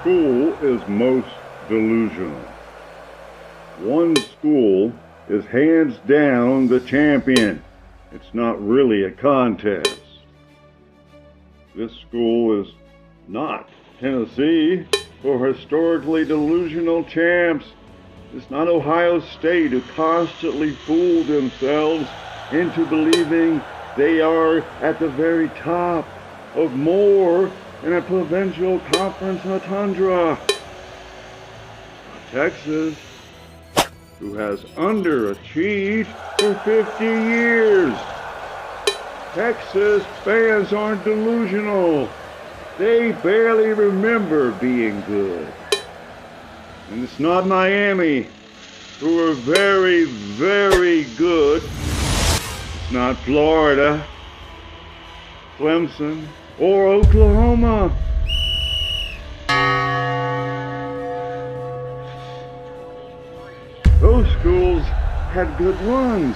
school is most delusional. One school is hands down the champion. It's not really a contest. This school is not Tennessee or historically delusional champs. It's not Ohio State, who constantly fool themselves into believing they are at the very top of more in a provincial conference in the Tundra. Texas, who has underachieved for 50 years. Texas fans aren't delusional. They barely remember being good. And it's not Miami, who are very, very good. It's not Florida, Clemson, or Oklahoma. Those schools had good runs.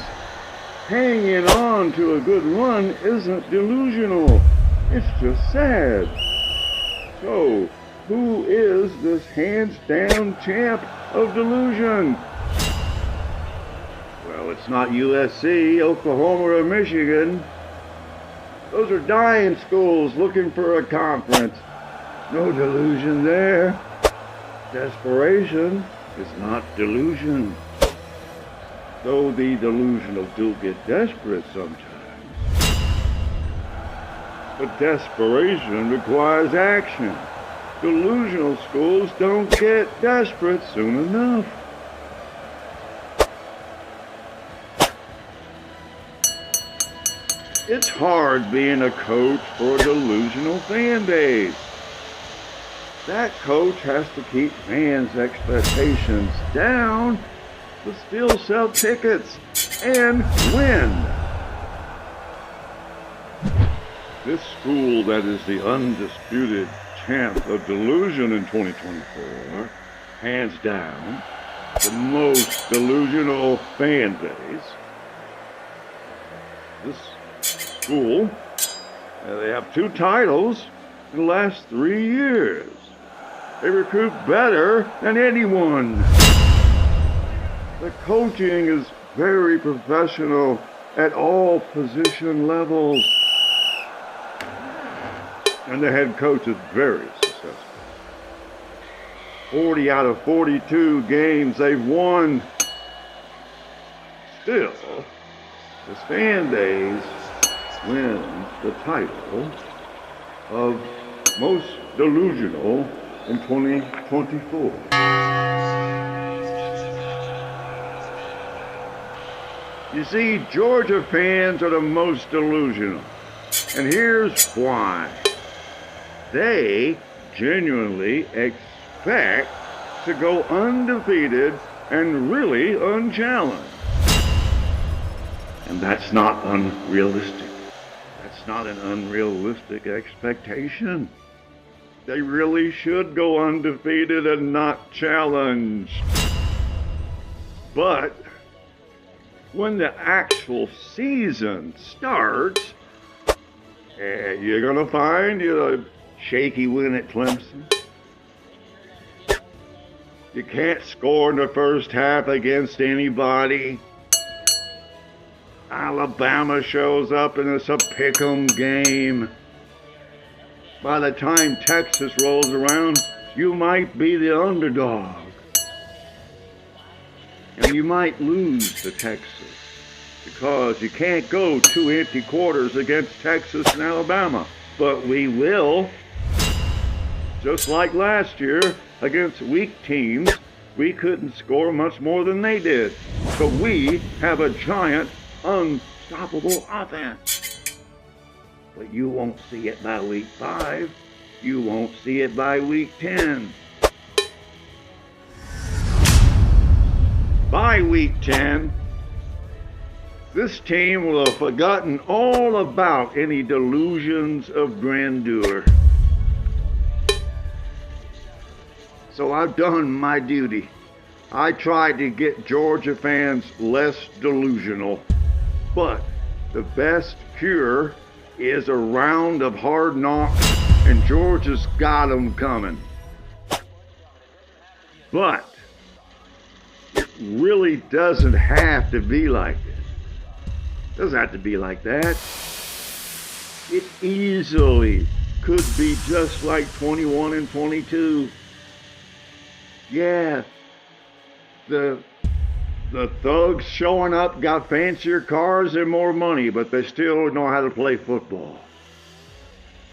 Hanging on to a good run isn't delusional. It's just sad. So, who is this hands-down champ of delusion? Well, it's not USC, Oklahoma, or Michigan. Those are dying schools looking for a conference. No delusion there. Desperation is not delusion. Though the delusional do get desperate sometimes. But desperation requires action. Delusional schools don't get desperate soon enough. It's hard being a coach for a delusional fan base. That coach has to keep fans' expectations down, but still sell tickets and win. This school that is the undisputed champ of delusion in 2024, hands down, the most delusional fan base. This school, they have 2 titles in the last 3 years. They recruit better than anyone. The coaching is very professional at all position levels. And the head coach is very successful. 40 out of 42 games they've won. Still, this fan base wins the title of most delusional in 2024. You see, Georgia fans are the most delusional. And here's why. They genuinely expect to go undefeated and really unchallenged. And that's not unrealistic. That's not an unrealistic expectation. They really should go undefeated and not challenged. But when the actual season starts, you're going to find a shaky win at Clemson. You can't score in the first half against anybody. Alabama shows up and it's a pick'em game. By the time Texas rolls around, you might be the underdog. And you might lose to Texas because you can't go 2 empty quarters against Texas and Alabama. But we will. Just like last year against weak teams, we couldn't score much more than they did. But we have a giant, unstoppable offense. But you won't see it by week 5. You won't see it by week 10. By week 10, this team will have forgotten all about any delusions of grandeur. So I've done my duty. I tried to get Georgia fans less delusional. But the best cure is a round of hard knocks, and Georgia's got them coming. But it really doesn't have to be like this. It doesn't have to be like that. It easily could be just like 21 and 22. Yeah, the thugs showing up got fancier cars and more money, but they still know how to play football.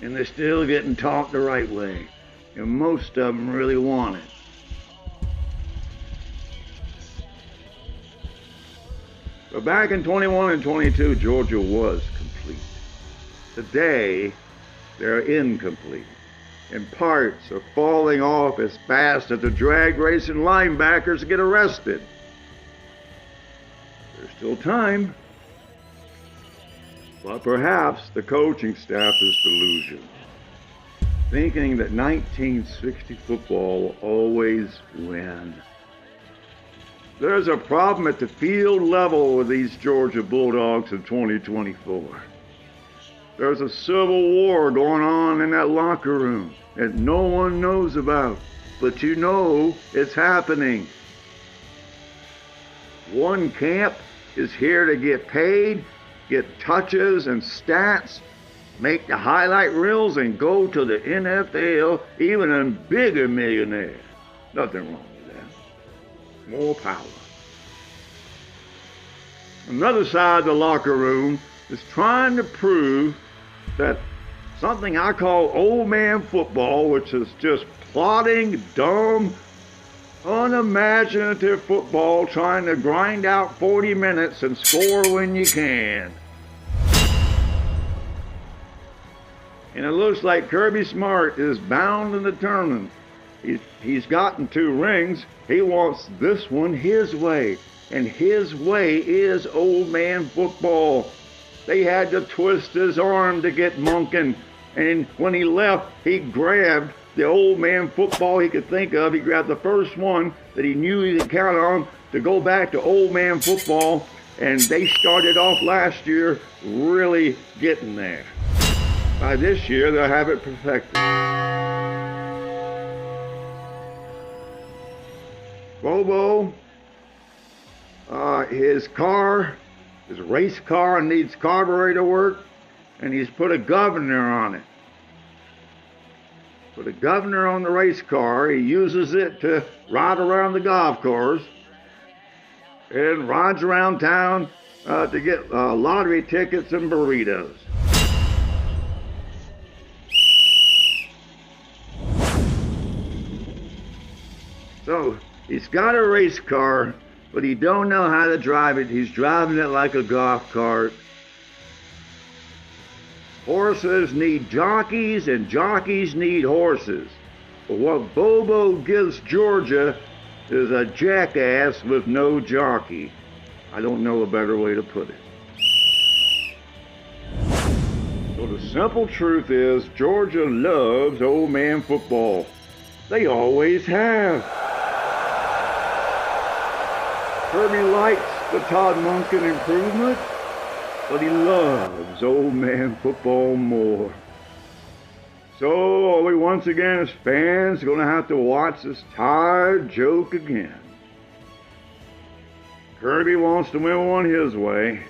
And they're still getting taught the right way. And most of them really want it. But back in 21 and 22, Georgia was complete. Today, they're incomplete. And parts are falling off as fast as the drag racing linebackers get arrested. There's still time. But perhaps the coaching staff is delusional, thinking that 1960 football will always win. There's a problem at the field level with these Georgia Bulldogs in 2024. There's a civil war going on in that locker room that no one knows about, but you know it's happening. One camp is here to get paid, get touches and stats, make the highlight reels, and go to the NFL, even in bigger millionaires. Nothing wrong with that. More power. Another side of the locker room is trying to prove that something I call old man football, which is just plodding, dumb, unimaginative football, trying to grind out 40 minutes and score when you can. And it looks like Kirby Smart is bound and determined. He's gotten 2 rings. He wants this one his way. And his way is old man football. They had to twist his arm to get Monken. And when he left, he grabbed the old man football he could think of. He grabbed the first one that he knew he could count on to go back to old man football. And they started off last year really getting there. By this year, they'll have it perfected. Bobo, his race car needs carburetor work, and he's put a governor on it. Put a governor on the race car. He uses it to ride around the golf course and rides around town to get lottery tickets and burritos. So he's got a race car, but he don't know how to drive it. He's driving it like a golf cart. Horses need jockeys, and jockeys need horses. But what Bobo gives Georgia is a jackass with no jockey. I don't know a better way to put it. So the simple truth is, Georgia loves old man football. They always have. Kirby likes the Todd Monken improvement, but he loves old man football more. So are we once again as fans going to have to watch this tired joke again? Kirby wants to win one his way,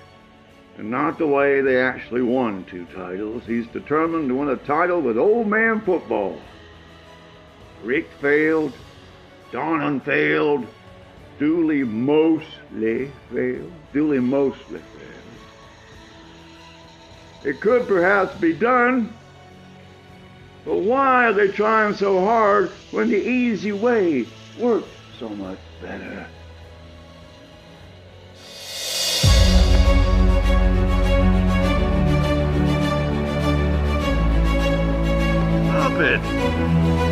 and not the way they actually won 2 titles. He's determined to win a title with old man football. Rick failed, Donnan failed, Dooley mostly failed. It could perhaps be done, but why are they trying so hard when the easy way works so much better? Stop it!